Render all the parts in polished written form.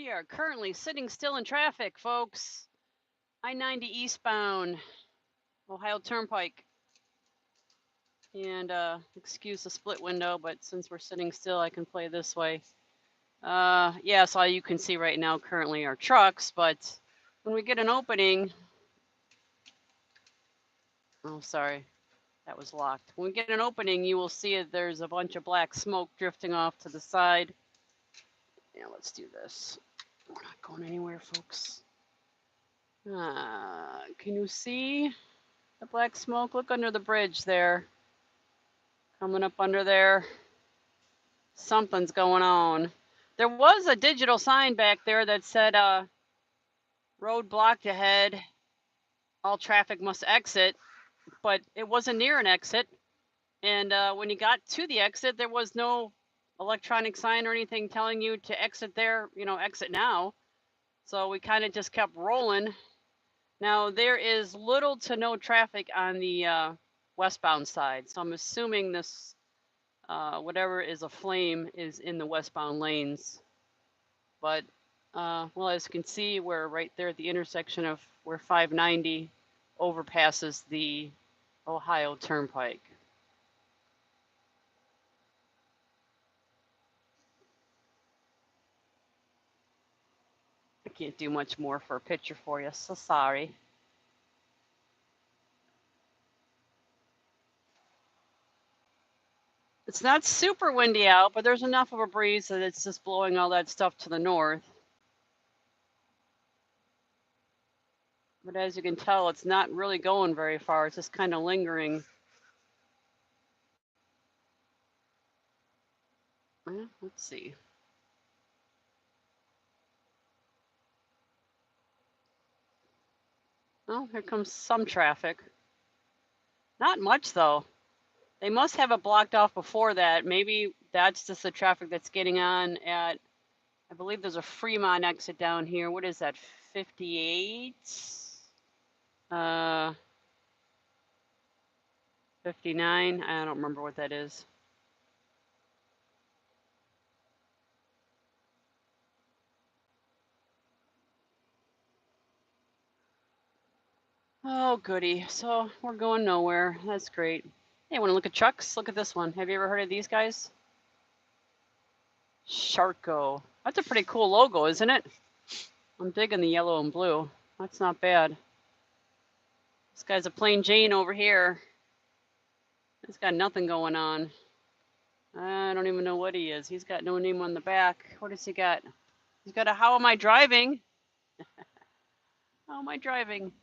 We are currently sitting still in traffic, folks. I-90 eastbound, Ohio Turnpike. And excuse the split window, but since we're sitting still, I can play this way. Yeah, so all you can see right now currently are trucks, but when we get an opening, oh, sorry, that was locked. When we get an opening, you will see there's a bunch of black smoke drifting off to the side. Yeah, let's do this. We're not going anywhere, folks. Can you see the black smoke? Look under the bridge there. Coming up under there. Something's going on. There was a digital sign back there that said, road blocked ahead. All traffic must exit. But it wasn't near an exit. And when you got to the exit, there was no electronic sign or anything telling you to exit there, exit now. So we kind of just kept rolling. Now, there is little to no traffic on the westbound side. So I'm assuming this, whatever is aflame is in the westbound lanes. But, well, as you can see, we're right there at the intersection of where 590 overpasses the Ohio Turnpike. I can't do much more for a picture for you, so sorry. It's not super windy out, but there's enough of a breeze that it's just blowing all that stuff to the north. But as you can tell, it's not really going very far. It's just kind of lingering. Let's see. Oh, here comes some traffic. Not much, though. They must have it blocked off before that. Maybe that's just the traffic that's getting on at, I believe there's a Fremont exit down here. What is that, 58? 59? I don't remember what that is. Oh, goody. So we're going nowhere. That's great. Hey, want to look at trucks? Look at this one. Have you ever heard of these guys? Sharko. That's a pretty cool logo, isn't it? I'm digging the yellow and blue. That's not bad. This guy's a plain Jane over here. He's got nothing going on. I don't even know what he is. He's got no name on the back. What does he got? He's got a how am I driving? How am I driving?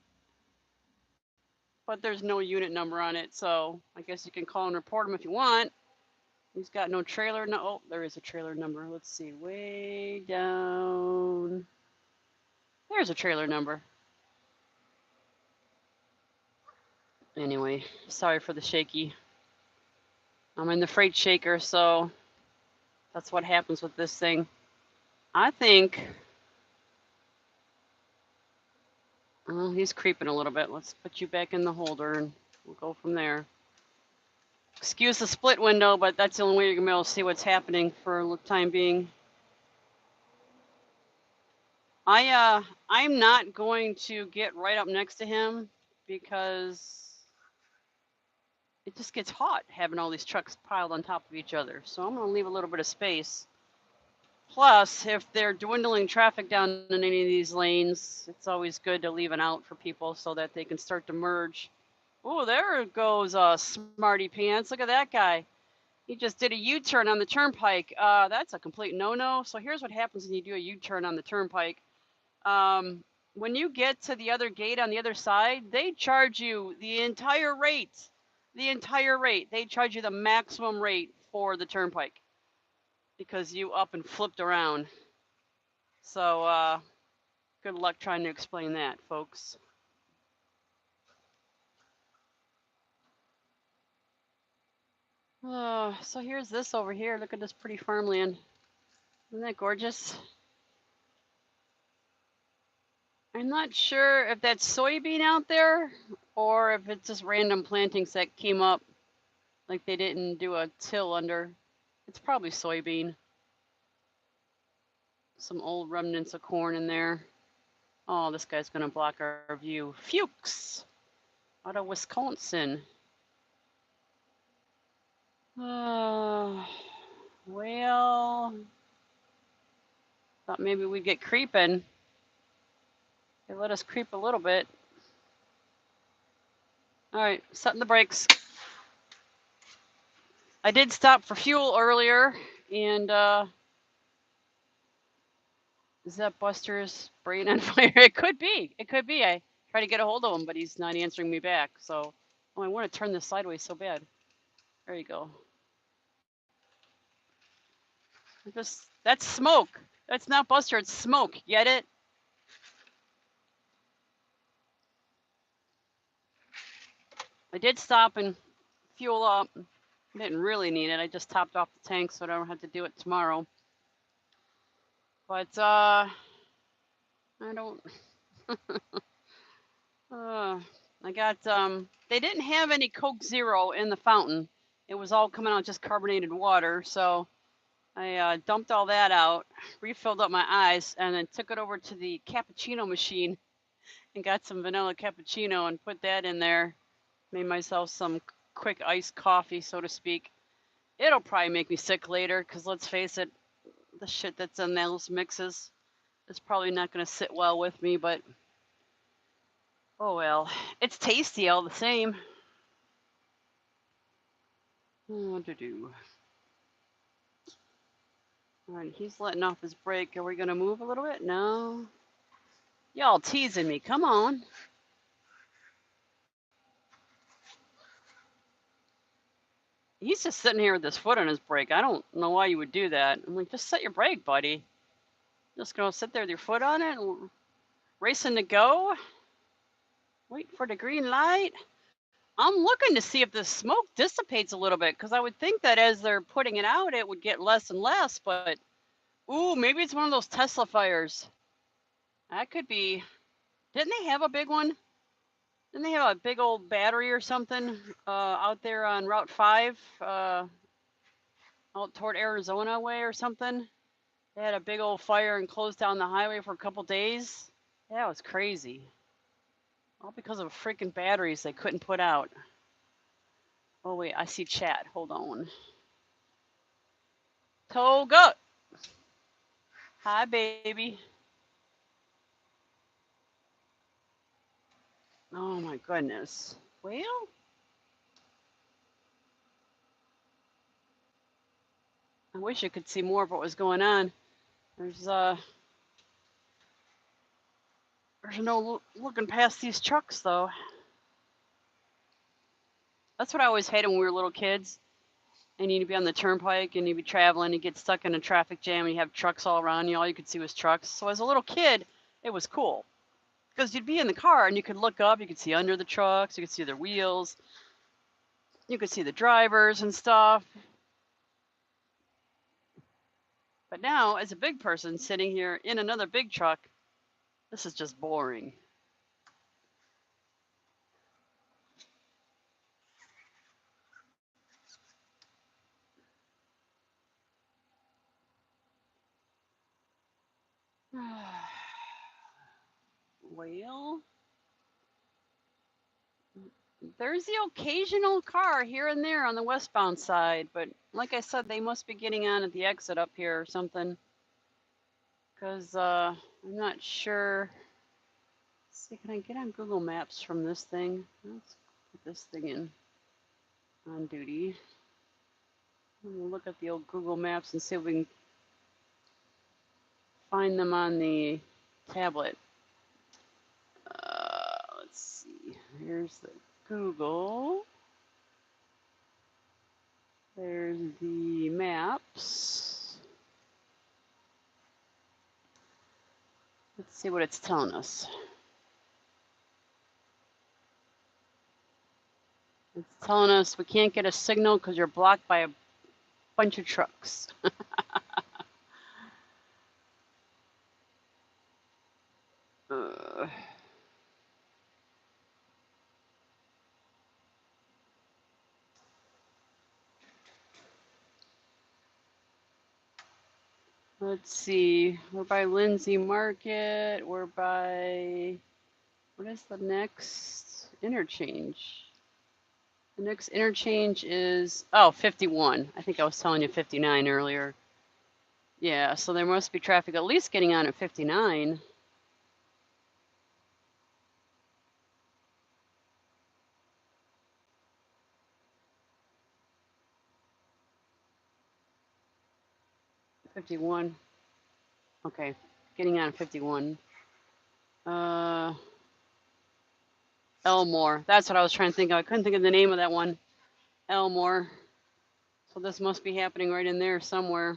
But there's no unit number on it, so I guess you can call and report him if you want. He's got no trailer. No, oh, there is a trailer number. Let's see, way down. There's a trailer number. Anyway, sorry for the shaky. I'm in the freight shaker, so that's what happens with this thing. I think, oh, he's creeping a little bit. Let's put you back in the holder and we'll go from there. Excuse the split window, but that's the only way you're gonna be able to see what's happening for the time being. I'm not going to get right up next to him because it just gets hot having all these trucks piled on top of each other. So I'm gonna leave a little bit of space. Plus, if they're dwindling traffic down in any of these lanes, it's always good to leave an out for people so that they can start to merge. Oh, there goes Smarty Pants. Look at that guy. He just did a U-turn on the turnpike. That's a complete no-no. So here's what happens when you do a U-turn on the turnpike. When you get to the other gate on the other side, they charge you the entire rate. The entire rate. They charge you the maximum rate for the turnpike because you up and flipped around. So good luck trying to explain that, folks. So here's this over here. Look at this pretty farmland. Isn't that gorgeous? I'm not sure if that's soybean out there or if it's just random plantings that came up like they didn't do a till under. It's probably soybean. Some old remnants of corn in there. Oh, this guy's gonna block our view. Fuchs out of Wisconsin. Well, thought maybe we'd get creeping. They let us creep a little bit. All right, setting the brakes. I did stop for fuel earlier, and is that Buster's brain on fire? It could be. It could be. I tried to get a hold of him, but he's not answering me back. So, oh, I want to turn this sideways so bad. There you go. That's smoke. That's not Buster. It's smoke. Get it? I did stop and fuel up. Didn't really need it. I just topped off the tank so I don't have to do it tomorrow. But I don't. I got they didn't have any Coke Zero in the fountain. It was all coming out just carbonated water. So I dumped all that out, refilled up my ice, and then took it over to the cappuccino machine and got some vanilla cappuccino and put that in there. Made myself some quick iced coffee, so to speak. It'll probably make me sick later, because let's face it, the shit that's in those mixes is probably not going to sit well with me, but oh well. It's tasty all the same. What to do? All right, he's letting off his brake. Are we going to move a little bit? No. Y'all teasing me. Come on. He's just sitting here with his foot on his brake. I don't know why you would do that. I'm like, just set your brake, buddy. Just gonna sit there with your foot on it, racing to go. Wait for the green light. I'm looking to see if the smoke dissipates a little bit, because I would think that as they're putting it out, it would get less and less. But ooh, maybe it's one of those Tesla fires. That could be. Didn't they have a big one? Didn't they have a big old battery or something out there on Route 5, out toward Arizona way or something? They had a big old fire and closed down the highway for a couple days. That was crazy. All because of freaking batteries they couldn't put out. Oh wait, I see chat. Hold on. Toga! Hi, baby. Oh my goodness. Well, I wish you could see more of what was going on. There's no looking past these trucks though. That's what I always hated when we were little kids. And you'd be on the turnpike and you'd be traveling, you get stuck in a traffic jam and you have trucks all around you, all you could see was trucks. So as a little kid, it was cool. Because you'd be in the car and you could look up, you could see under the trucks, you could see their wheels, you could see the drivers and stuff. But now, as a big person sitting here in another big truck, this is just boring. Well, there's the occasional car here and there on the westbound side, but like I said, they must be getting on at the exit up here or something. Because I'm not sure. Let's see, can I get on Google Maps from this thing? Let's put this thing in on duty. We'll look at the old Google Maps and see if we can find them on the tablet. Let's see. Here's the Google. There's the maps. Let's see what it's telling us. It's telling us we can't get a signal because you're blocked by a bunch of trucks. Let's see. We're by Lindsay Market. We're by, what is the next interchange? The next interchange is, oh, 51. I think I was telling you 59 earlier. Yeah, so there must be traffic at least getting on at 59. '51. Okay, getting on at 51. Elmore. That's what I was trying to think of. I couldn't think of the name of that one. Elmore. So this must be happening right in there somewhere.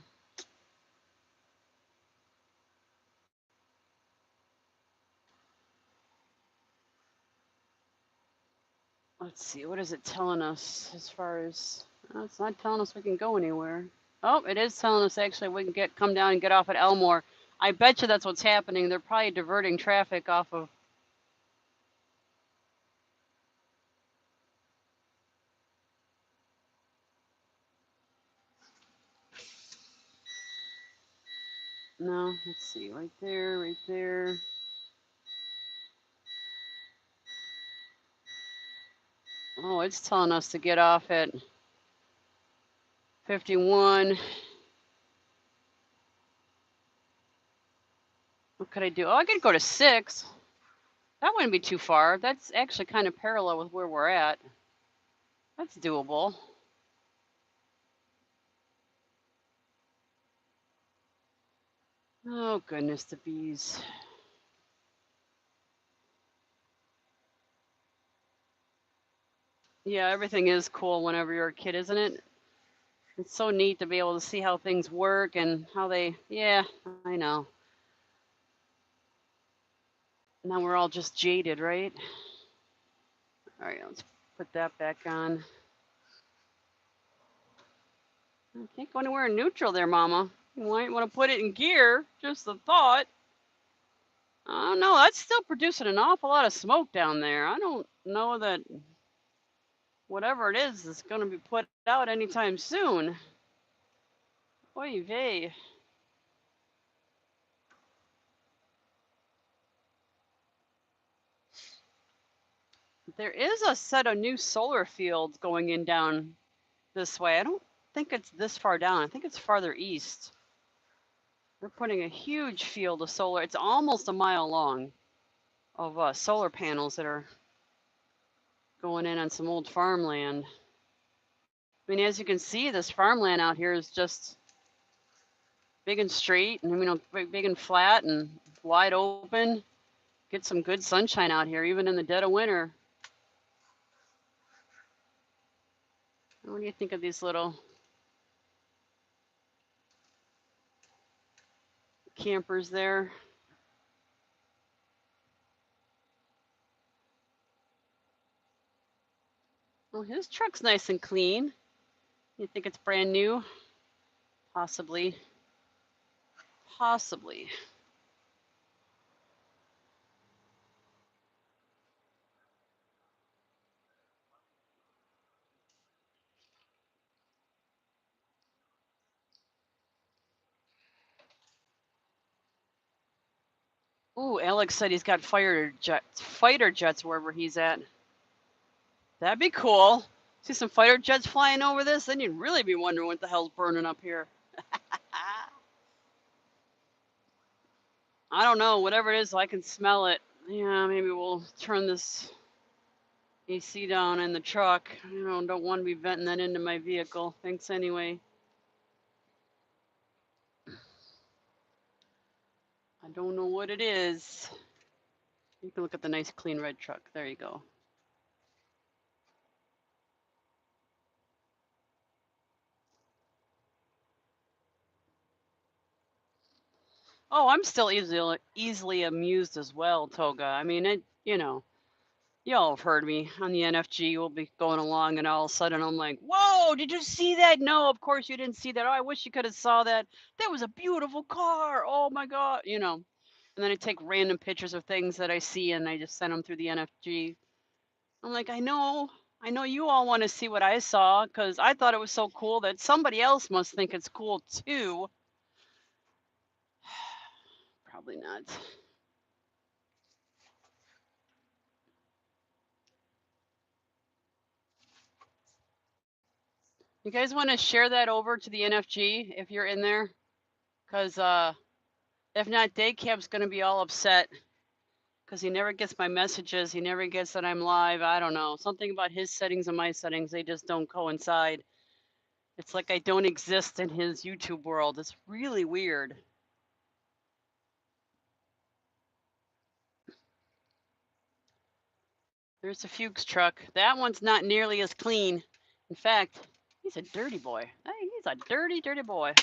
Let's see, what is it telling us as far as, oh, it's not telling us we can go anywhere. Oh, it is telling us actually we can come down and get off at Elmore. I bet you that's what's happening. They're probably diverting traffic off of. No, let's see, right there, right there. Oh, it's telling us to get off at 51. What could I do? Oh, I could go to 6. That wouldn't be too far. That's actually kind of parallel with where we're at. That's doable. Oh, goodness, the bees. Yeah, everything is cool whenever you're a kid, isn't it? It's so neat to be able to see how things work and how they, yeah, I know. Now we're all just jaded, right? All right, let's put that back on. I can't go anywhere in neutral there, Mama. You might want to put it in gear, just a thought. I don't know, that's still producing an awful lot of smoke down there. I don't know that whatever it is going to be put out anytime soon. Oy vey. There is a set of new solar fields going in down this way. I don't think it's this far down. I think it's farther east. They're putting a huge field of solar. It's almost a mile long of solar panels that are going in on some old farmland. I mean, as you can see, this farmland out here is just big and straight, and big and flat and wide open. Get some good sunshine out here, even in the dead of winter. What do you think of these little campers there? Well, his truck's nice and clean. You think it's brand new? Possibly. Possibly. Ooh, Alex said he's got fighter jets wherever he's at. That'd be cool. See some fighter jets flying over this, then you'd really be wondering what the hell's burning up here. I don't know, whatever it is, I can smell it. Yeah, maybe we'll turn this AC down in the truck. Don't want to be venting that into my vehicle. Thanks anyway. I don't know what it is. You can look at the nice clean red truck. There you go. Oh, I'm still easily amused as well, Toga. I mean, y'all have heard me on the NFG. We'll be going along, and all of a sudden I'm like, "Whoa! Did you see that? No, of course you didn't see that. Oh, I wish you could have saw that. That was a beautiful car. Oh my God, And then I take random pictures of things that I see, and I just send them through the NFG. I'm like, I know you all want to see what I saw because I thought it was so cool that somebody else must think it's cool too. Probably not. You guys want to share that over to the NFG if you're in there? Because if not, Daycap's going to be all upset because he never gets my messages. He never gets that I'm live. I don't know. Something about his settings and my settings, they just don't coincide. It's like I don't exist in his YouTube world. It's really weird. There's the Fuchs truck. That one's not nearly as clean. In fact, he's a dirty boy. Hey, he's a dirty, dirty boy.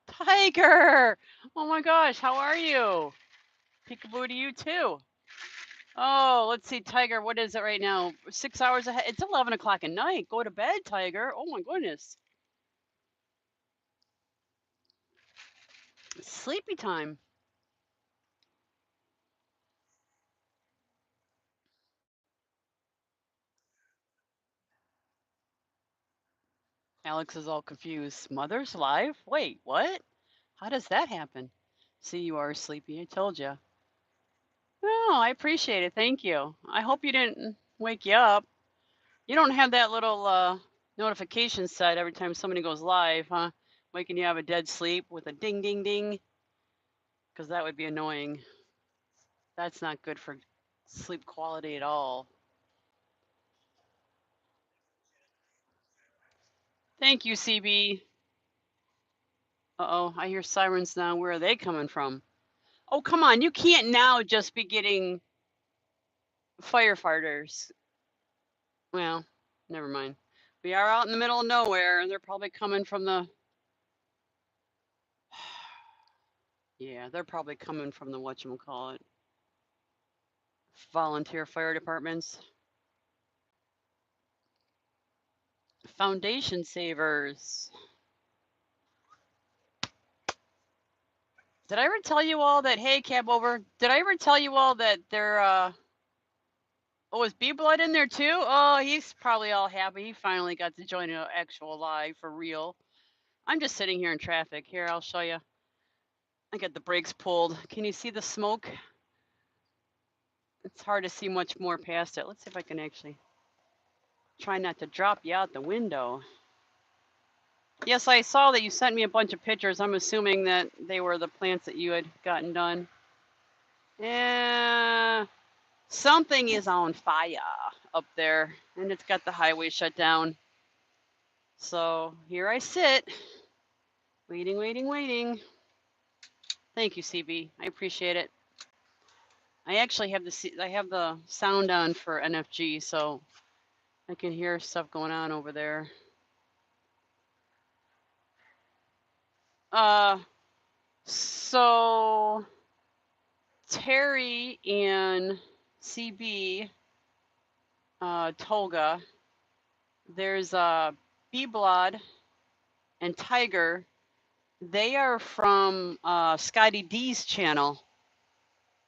Tiger! Oh my gosh, how are you? Peekaboo to you too. Oh, let's see, Tiger, what is it right now? 6 hours ahead. It's 11 o'clock at night. Go to bed, Tiger. Oh my goodness. It's sleepy time. Alex is all confused. Mother's live? Wait, what? How does that happen? See, you are sleepy. I told you. Oh, I appreciate it. Thank you. I hope you didn't wake you up. You don't have that little notification set every time somebody goes live, huh? Waking you out of a dead sleep with a ding, ding, ding. Because that would be annoying. That's not good for sleep quality at all. Thank you, CB. Uh-oh, I hear sirens now. Where are they coming from? Oh, come on. You can't now just be getting firefighters. Well, never mind. We are out in the middle of nowhere, and they're probably coming from the... Yeah, they're probably coming from the whatchamacallit, volunteer fire departments. Foundation savers. Did I ever tell you all that, hey, cab over, did I ever tell you all that they're, oh, is B-Blood in there too? Oh, he's probably all happy. He finally got to join an actual live for real. I'm just sitting here in traffic. Here, I'll show you. I got the brakes pulled. Can you see the smoke? It's hard to see much more past it. Let's see if I can actually try not to drop you out the window. Yes, I saw that you sent me a bunch of pictures. I'm assuming that they were the plants that you had gotten done. Yeah, something is on fire up there, and it's got the highway shut down. So here I sit, waiting, waiting, waiting. Thank you, CB. I appreciate it. I actually have the sound on for NFG, so I can hear stuff going on over there. So Terry and CB, Tolga, there's B-Blood and Tiger. They are from Scotty D's channel.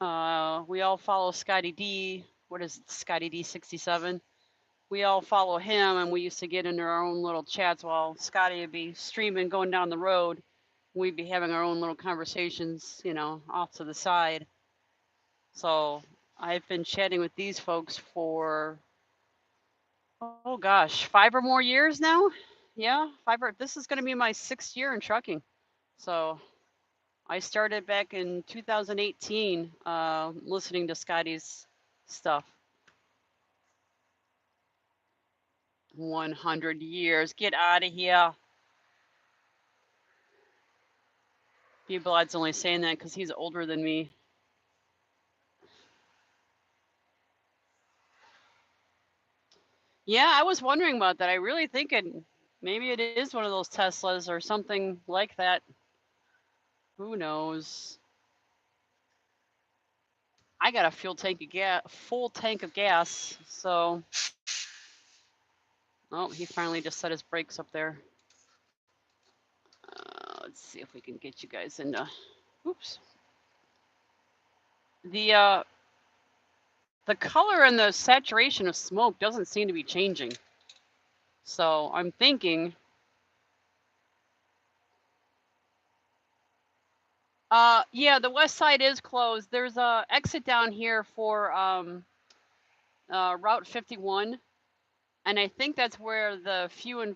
We all follow Scotty D. What is it, Scotty D67? We all follow him, and we used to get into our own little chats while Scotty would be streaming, going down the road. We'd be having our own little conversations, you know, off to the side. So I've been chatting with these folks for, oh gosh, 5 or more years now. Yeah, this is going to be my 6th year in trucking. So I started back in 2018 listening to Scotty's stuff. 100 years. Get out of here. B-Blood's only saying that because he's older than me. Yeah, I was wondering about that. I really think maybe it is one of those Teslas or something like that. Who knows? I got a full tank of gas, so. Oh, he finally just set his brakes up there. Let's see if we can get you guys into. Oops. The color and the saturation of smoke doesn't seem to be changing. So I'm thinking, yeah, the west side is closed. There's a exit down here for Route 51, and I think that's where the few and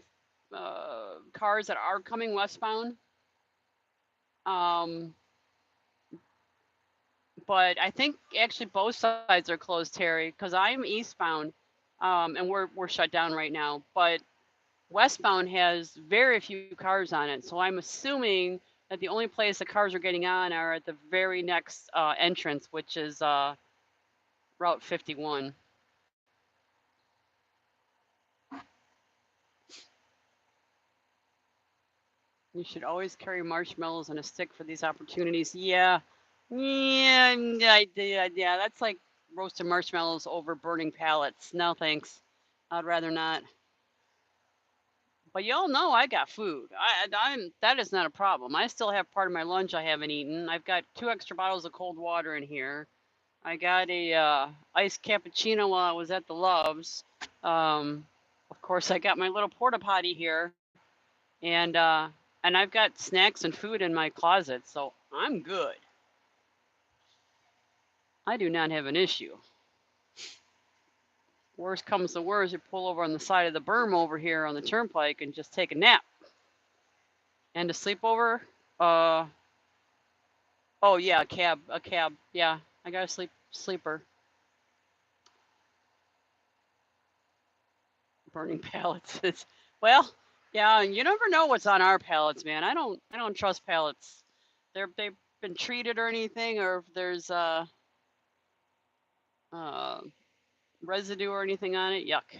cars that are coming westbound. But I think actually both sides are closed, Terry, because I'm eastbound, and we're shut down right now. But westbound has very few cars on it, so I'm assuming that the only place the cars are getting on are at the very next entrance, which is Route 51. You should always carry marshmallows and a stick for these opportunities. Yeah, yeah. That's like roasted marshmallows over burning pallets. No thanks. I'd rather not. But y'all know I got food. I'm that is not a problem. I still have part of my lunch I haven't eaten. I've got 2 extra bottles of cold water in here. I got a iced cappuccino while I was at the Loves. Of course, I got my little porta potty here, and I've got snacks and food in my closet, so I'm good. I do not have an issue. Worst comes to worst, you pull over on the side of the berm over here on the turnpike and just take a nap. And a sleepover, uh, oh yeah, a cab. Yeah, I got a sleeper. Burning pallets. Well, yeah, you never know what's on our pallets, man. I don't trust pallets. They've been treated or anything, or if there's uh residue or anything on it. Yuck.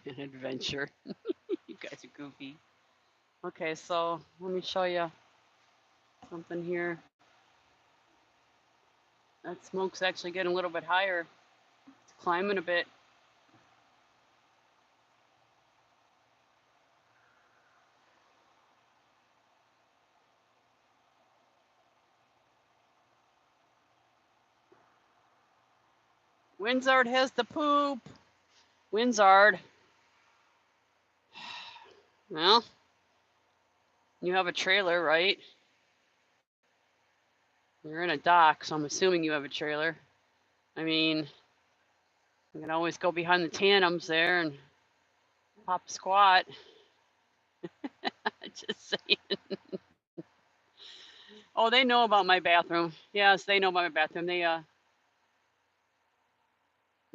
An adventure. You guys are goofy. Okay, so let me show you something here. That smoke's actually getting a little bit higher. It's climbing a bit. Windsard has the poop. Windsard. Well, you have a trailer, right? You're in a dock, so I'm assuming you have a trailer. I mean, you can always go behind the tandems there and pop a squat. Just saying. Oh, they know about my bathroom. Yes, they know about my bathroom.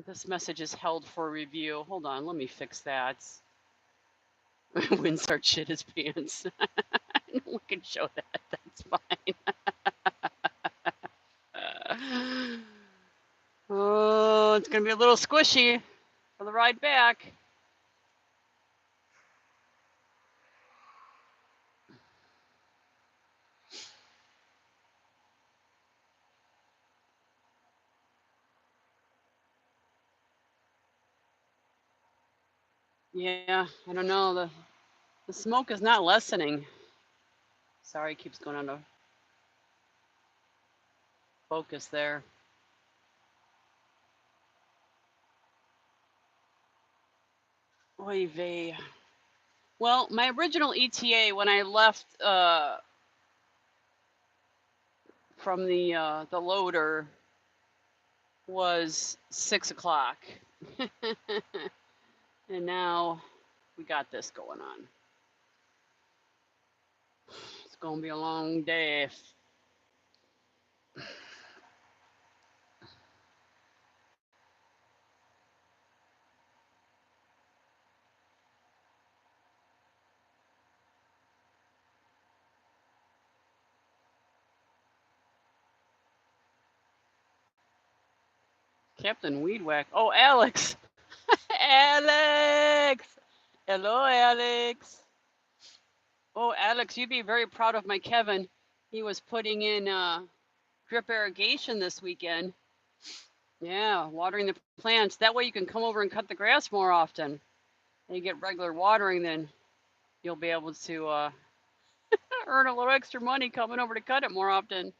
This message is held for review. Hold on, let me fix that. Windstar shit his pants. We can show that. That's fine. Oh, it's gonna be a little squishy for the ride back. Yeah, I don't know. The smoke is not lessening. Sorry, it keeps going out of focus there. Oy vey. Well, my original ETA when I left from the loader was 6 o'clock, and now we got this going on. It's gonna be a long day. Captain Weedwhack. Oh, Alex. Alex. Hello, Alex. Oh, Alex, you'd be very proud of my Kevin. He was putting in drip irrigation this weekend. Yeah, watering the plants. That way you can come over and cut the grass more often. And you get regular watering, then you'll be able to earn a little extra money coming over to cut it more often.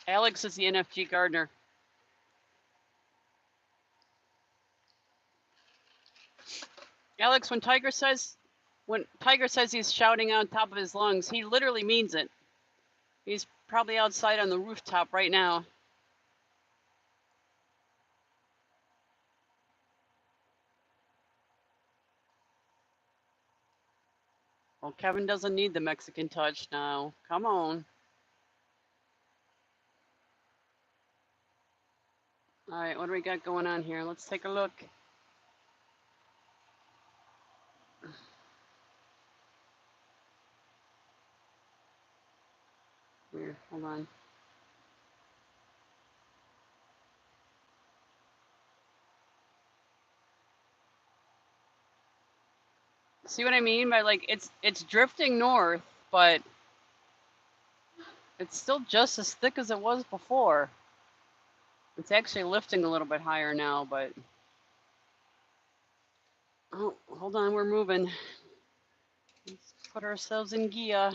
Alex is the NFG gardener. Alex, when Tiger says he's shouting on top of his lungs, he literally means it. He's probably outside on the rooftop right now. Well, Kevin doesn't need the Mexican touch now. Come on. All right, what do we got going on here? Let's take a look. Weird. Hold on. See what I mean by like it's drifting north, but it's still just as thick as it was before. It's actually lifting a little bit higher now, but oh, hold on, we're moving. Let's put ourselves in gear.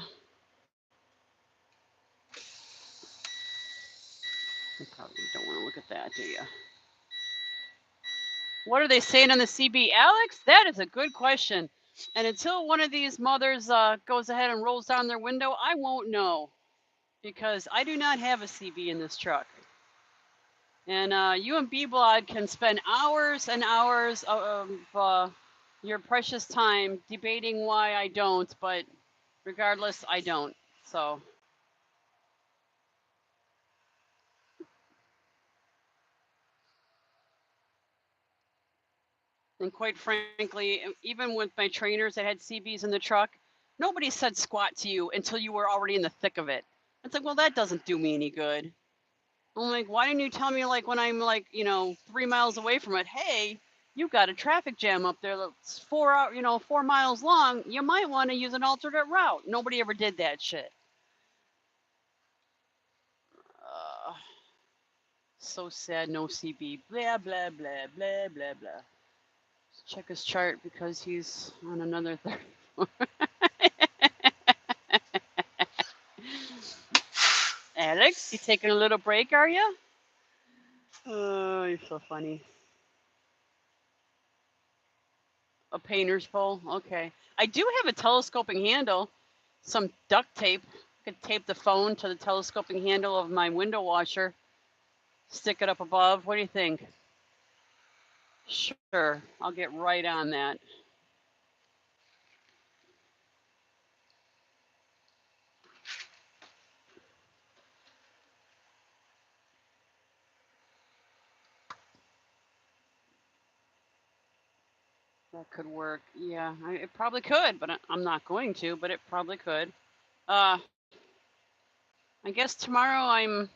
You probably don't want to look at that, do you? What are they saying on the CB, Alex? That is a good question. And until one of these mothers goes ahead and rolls down their window, I won't know because I do not have a CB in this truck. And you and B-Blog can spend hours and hours of your precious time debating why I don't, but regardless, I don't. So. And quite frankly, even with my trainers that had CBs in the truck, nobody said squat to you until you were already in the thick of it. It's like, well, that doesn't do me any good. I'm like, why didn't you tell me like when I'm like, 3 miles away from it, hey, you got a traffic jam up there that's 4 miles long. You might want to use an alternate route. Nobody ever did that shit. So sad, no CB. Blah, blah, blah, blah, blah, blah. Let's check his chart because he's on another 34. Alex, you taking a little break, are you? Oh, you're so funny. A painter's pole? Okay. I do have a telescoping handle. Some duct tape. I could tape the phone to the telescoping handle of my window washer. Stick it up above. What do you think? Sure. I'll get right on that. That could work. Yeah, it probably could, but I'm not going to, but it probably could. I guess tomorrow I'm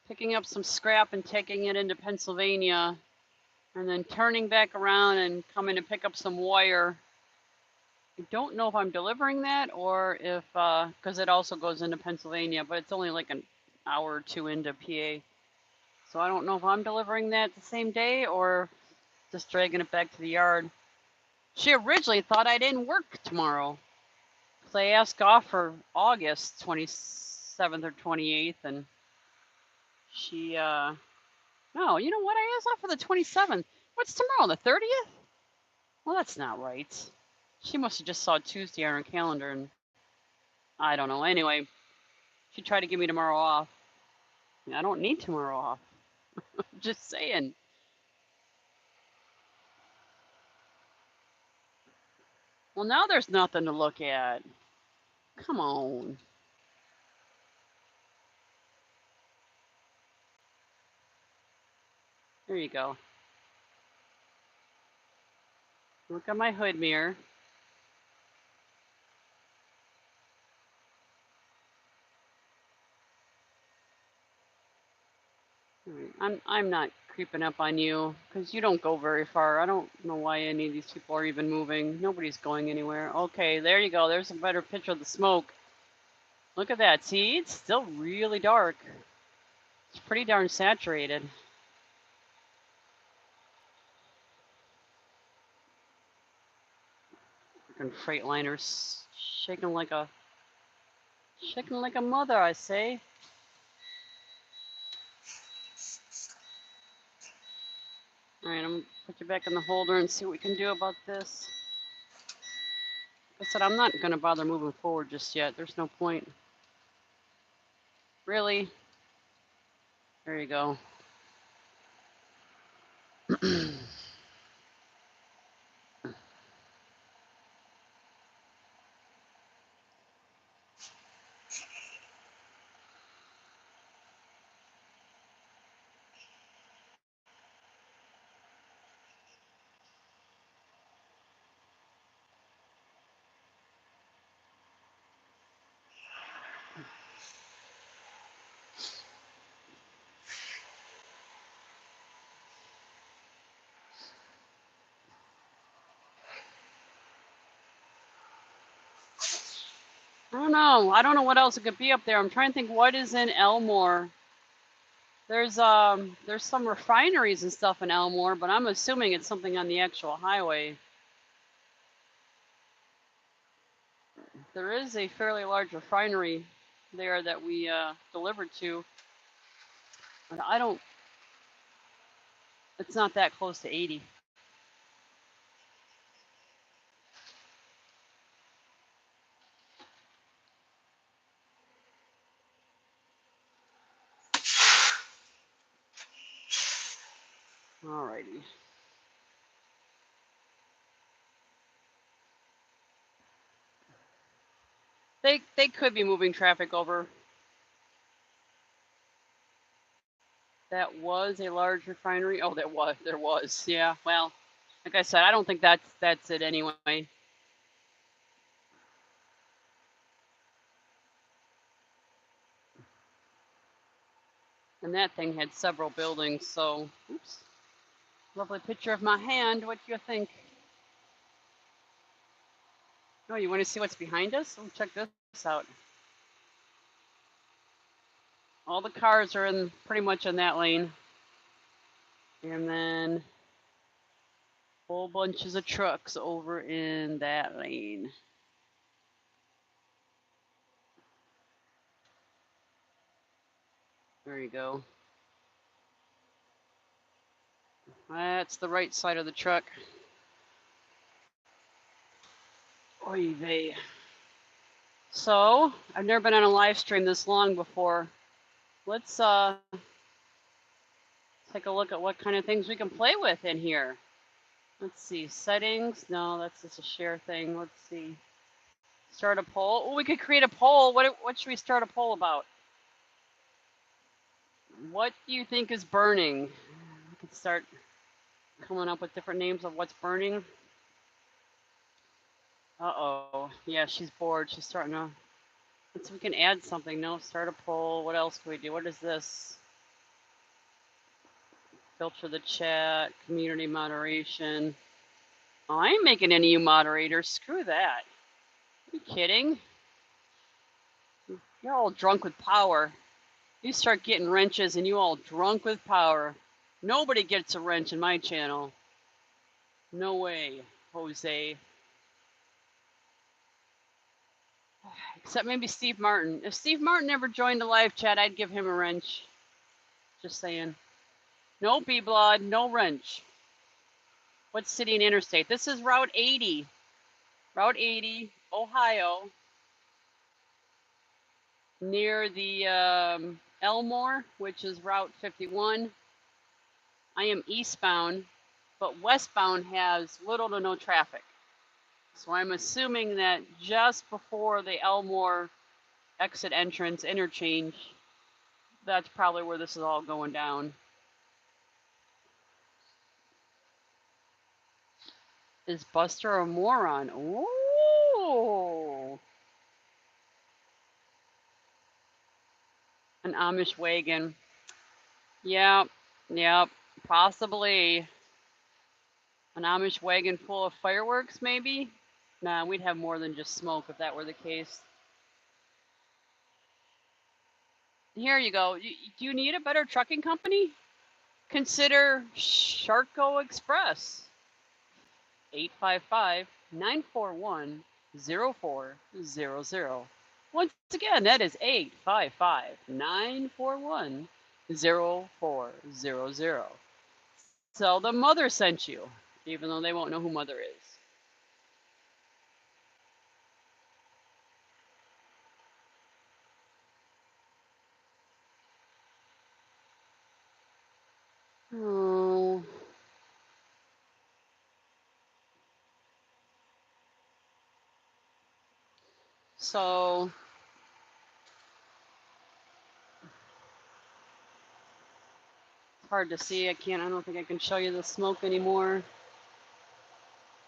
picking up some scrap and taking it into Pennsylvania and then turning back around and coming to pick up some wire. I don't know if I'm delivering that or if, because it also goes into Pennsylvania, but it's only like an hour or two into PA. So I don't know if I'm delivering that the same day or just dragging it back to the yard. She originally thought I didn't work tomorrow. So I asked off for August 27th or 28th, and she, no, you know what? I asked off for the 27th. What's tomorrow, the 30th? Well, that's not right. She must have just saw Tuesday on her calendar, and I don't know. Anyway, she tried to give me tomorrow off. I don't need tomorrow off. Just saying. Well, now there's nothing to look at. Come on. There you go. Look at my hood mirror. I'm not creeping up on you because you don't go very far. I don't know why any of these people are even moving. Nobody's going anywhere. Okay, there you go. There's a better picture of the smoke. Look at that. See, it's still really dark. It's pretty darn saturated. Freaking Freightliner's shaking like a mother, I say. All right, I'm gonna put you back in the holder and see what we can do about this. Like I said, I'm not gonna bother moving forward just yet. There's no point. Really? There you go. I don't know. I don't know what else it could be up there. I'm trying to think what is in Elmore. There's some refineries and stuff in Elmore, but I'm assuming it's something on the actual highway. There is a fairly large refinery there that we delivered to. But I don't. It's not that close to 80. Alrighty. They could be moving traffic over. That was a large refinery. Oh, there was. Yeah. Well, like I said, I don't think that's it anyway. And that thing had several buildings, so oops. Lovely picture of my hand. What do you think? Oh, you want to see what's behind us? Oh, check this out. All the cars are in pretty much in that lane. And then whole bunches of trucks over in that lane. There you go. That's the right side of the truck. Oy vey. So, I've never been on a live stream this long before. Let's take a look at what kind of things we can play with in here. Let's see, settings. No, that's just a share thing. Let's see. Start a poll. Oh, we could create a poll. What should we start a poll about? What do you think is burning? We could start coming up with different names of what's burning. Uh-oh. Yeah, she's bored. She's starting to... Let's see, we can add something. No, start a poll. What else can we do? What is this? Filter the chat, community moderation. Oh, I ain't making any of you moderators. Screw that. Are you kidding? You're all drunk with power. You start getting wrenches and you all drunk with power. Nobody gets a wrench in my channel. No way, Jose. Except maybe Steve Martin. If Steve Martin ever joined the live chat, I'd give him a wrench. Just saying. No B-Blood, no wrench. What city and interstate? This is Route 80. Route 80, Ohio. Near the Elmore, which is Route 51. I am eastbound, but westbound has little to no traffic. So I'm assuming that just before the Elmore exit entrance interchange, that's probably where this is all going down. Is Buster a moron? Ooh. An Amish wagon. Yep, possibly. An Amish wagon full of fireworks, maybe? Nah, we'd have more than just smoke if that were the case. Here you go. Do you need a better trucking company? Consider Sharko Express. 855-941-0400. Once again, that is 855-941-0400. tell them mother sent you, even though they won't know who mother is. Oh, so it's hard to see. I don't think I can show you the smoke anymore.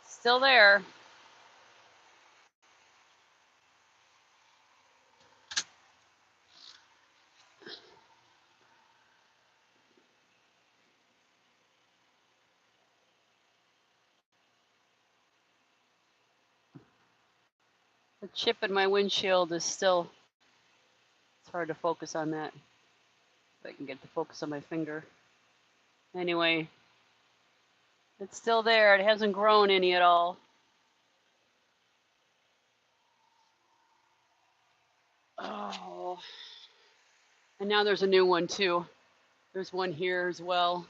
Still there. The chip in my windshield is still, it's hard to focus on that. If I can get the focus on my finger. Anyway, it's still there. It hasn't grown any at all. Oh, and now there's a new one too. There's one here as well.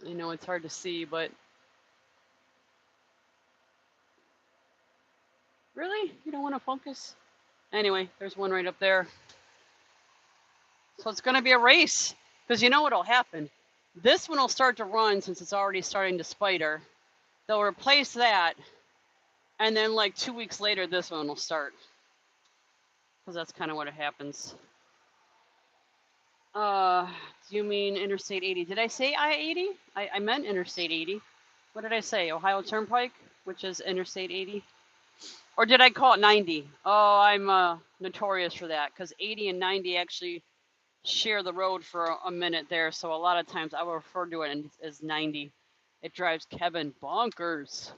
I know it's hard to see, but really? You don't want to focus? Anyway, there's one right up there. So it's going to be a race because you know what'll happen? This one will start to run since it's already starting to spider. They'll replace that, and then like 2 weeks later, this one will start because that's kind of what it happens. Do you mean Interstate 80? Did I say I-80? I meant Interstate 80. What did I say? Ohio Turnpike, which is Interstate 80? Or did I call it 90? Oh, I'm notorious for that because 80 and 90 actually share the road for a minute there. So a lot of times I will refer to it as 90. It drives Kevin bonkers.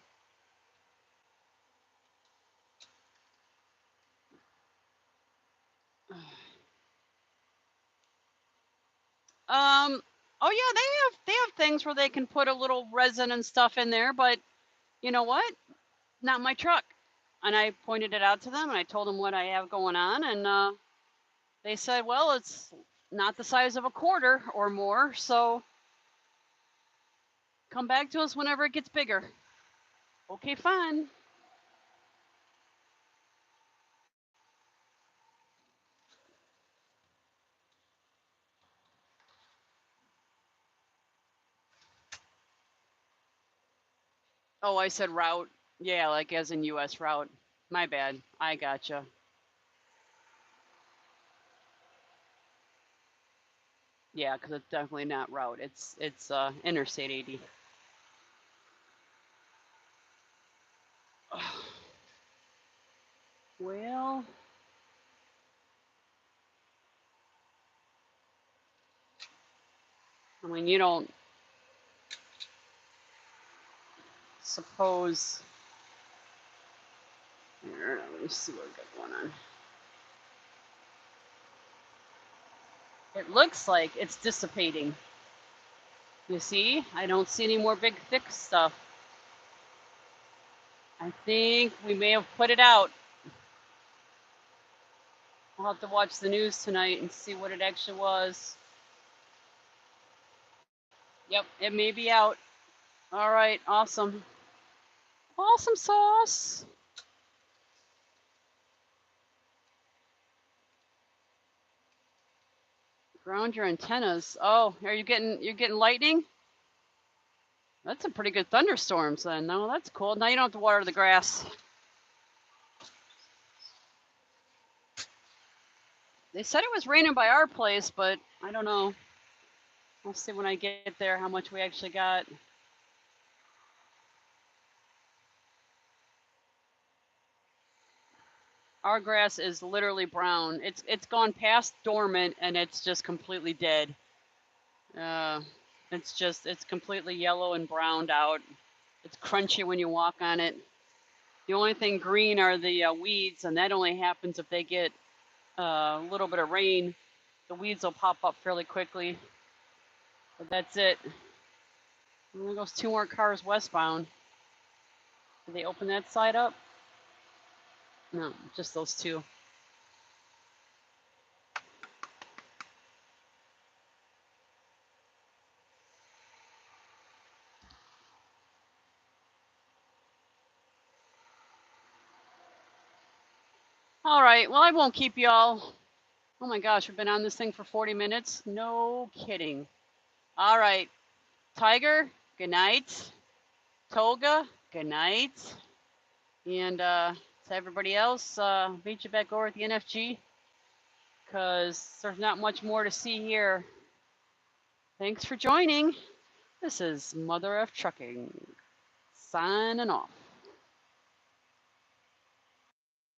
Oh yeah, they have things where they can put a little resin and stuff in there, but you know what? Not my truck. And I pointed it out to them and I told them what I have going on, and they said, well, it's not the size of a quarter or more, so come back to us whenever it gets bigger. Okay, fine. Oh, I said route. Yeah, like as in US route. My bad. I gotcha. Yeah, because it's definitely not route. It's Interstate 80. Well, I mean, you don't suppose. Here, let me see what we got going on. It looks like it's dissipating. You see? I don't see any more big, thick stuff. I think we may have put it out. I'll have to watch the news tonight and see what it actually was. Yep, it may be out. All right, awesome. Awesome sauce. Ground your antennas. Oh, you're getting lightning? That's a pretty good thunderstorms then. No, that's cool. Now you don't have to water the grass. They said it was raining by our place, but I don't know. We'll see when I get there how much we actually got. Our grass is literally brown. It's gone past dormant and it's just completely dead. It's completely yellow and browned out. It's crunchy when you walk on it. The only thing green are the weeds, and that only happens if they get a little bit of rain. The weeds will pop up fairly quickly. But that's it. And there goes 2 more cars westbound. Did they open that side up? No, just those 2. All right. Well, I won't keep y'all. Oh my gosh, we've been on this thing for 40 minutes. No kidding. All right. Tiger, good night. Tolga, good night. And to everybody else, meet you back over at the NFG because there's not much more to see here. Thanks for joining. This is Mother F Trucking signing off.